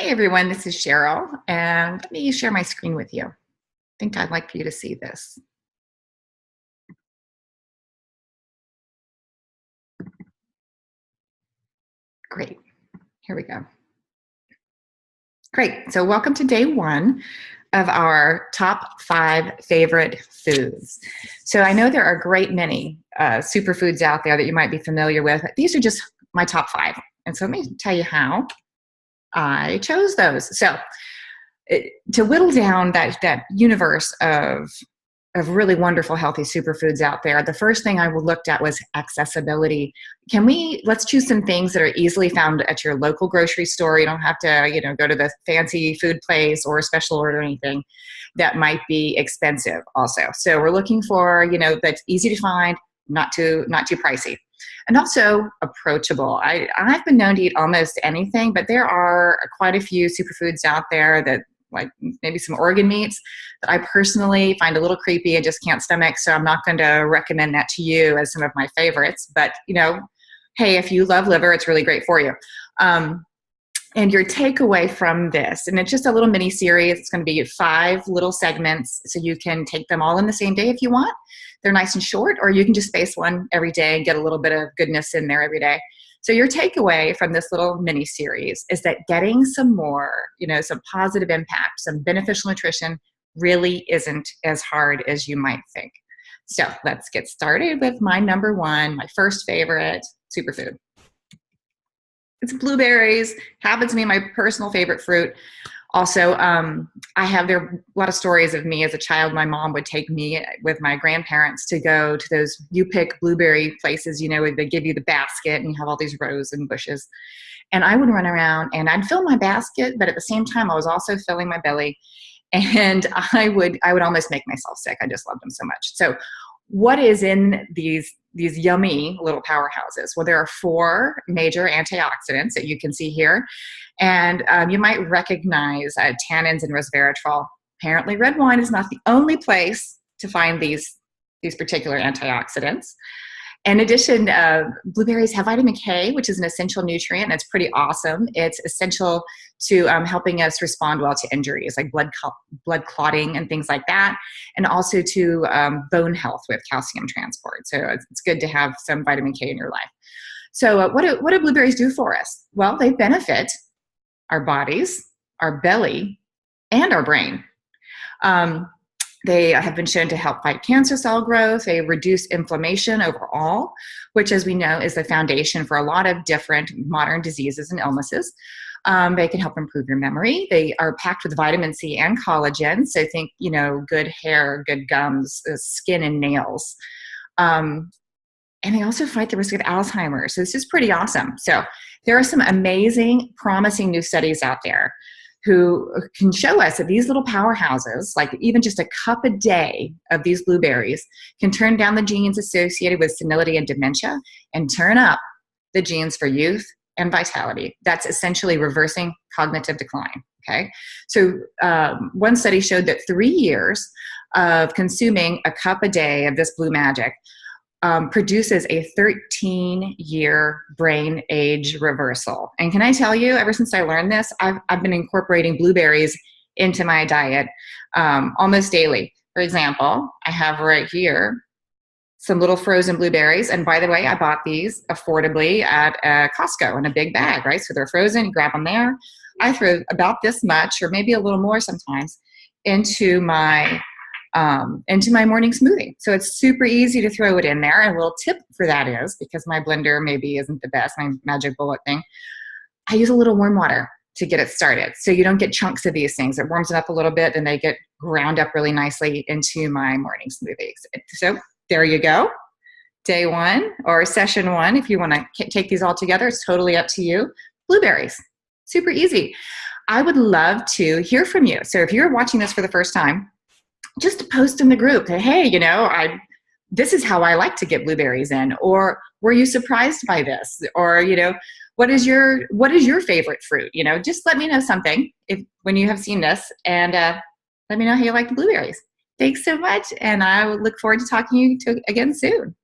Hey everyone, this is Cheryl, and let me share my screen with you. I think I'd like for you to see this. Great, here we go. Great, so welcome to day one of our top 5 favorite foods. So I know there are a great many superfoods out there that you might be familiar with. These are just my top 5. And so let me tell you how I chose those. So to whittle down that universe of really wonderful healthy superfoods out there, the first thing I looked at was accessibility. Let's choose some things that are easily found at your local grocery store. You don't have to go to the fancy food place or a special order or anything that might be expensive also. So we're looking for that's easy to find, not too pricey, and also approachable. I've been known to eat almost anything, but there are quite a few superfoods out there that, like maybe some organ meats, that I personally find a little creepy and just can't stomach. So I'm not going to recommend that to you as some of my favorites. But, hey, if you love liver, it's really great for you. And your takeaway from this, and it's just a little mini series, it's going to be 5 little segments, so you can take them all in the same day if you want. They're nice and short, or you can just space one every day and get a little bit of goodness in there every day. So your takeaway from this little mini series is that getting some more, some positive impact, some beneficial nutrition really isn't as hard as you might think. So let's get started with my number 1, my first favorite superfood. It's blueberries. Happens to be my personal favorite fruit. Also, there are a lot of stories of me as a child. My mom would take me with my grandparents to go to those you pick blueberry places, where they give you the basket and you have all these rows and bushes. And I would run around and I'd fill my basket, but at the same time, I was also filling my belly. And I would almost make myself sick. I just loved them so much. So what is in these yummy little powerhouses? Well, there are 4 major antioxidants that you can see here. And you might recognize tannins and resveratrol. Apparently, red wine is not the only place to find these particular antioxidants. In addition, blueberries have vitamin K, which is an essential nutrient. And it's pretty awesome. It's essential to helping us respond well to injuries like blood clotting and things like that, and also to bone health with calcium transport. So it's good to have some vitamin K in your life. So what do blueberries do for us? Well, they benefit our bodies, our belly, and our brain. They have been shown to help fight cancer cell growth. They reduce inflammation overall, which, as we know, is the foundation for a lot of different modern diseases and illnesses. They can help improve your memory. They are packed with vitamin C and collagen. So think, good hair, good gums, skin and nails. And they also fight the risk of Alzheimer's. So this is pretty awesome. So there are some amazing, promising new studies out there who can show us that these little powerhouses, like even just a cup a day of these blueberries, can turn down the genes associated with senility and dementia and turn up the genes for youth and vitality. That's essentially reversing cognitive decline. Okay, so one study showed that 3 years of consuming a cup a day of this blue magic produces a 13-year brain age reversal. And can I tell you, ever since I learned this, I've been incorporating blueberries into my diet almost daily. For example, I have right here some little frozen blueberries. And by the way, I bought these affordably at Costco in a big bag, right? So they're frozen, you grab them there. I throw about this much, or maybe a little more sometimes, into my morning smoothie. So it's super easy to throw it in there. And a little tip for that is, because my blender maybe isn't the best, my magic bullet thing, I use a little warm water to get it started. So you don't get chunks of these things. It warms it up a little bit and they get ground up really nicely into my morning smoothies. So there you go. Day 1 or session 1, if you want to take these all together, it's totally up to you. Blueberries, super easy. I would love to hear from you. So if you're watching this for the first time, just post in the group, hey, this is how I like to get blueberries in, or were you surprised by this? Or, what is your favorite fruit? Just let me know something when you have seen this, and let me know how you like the blueberries. Thanks so much, and I look forward to talking to you again soon.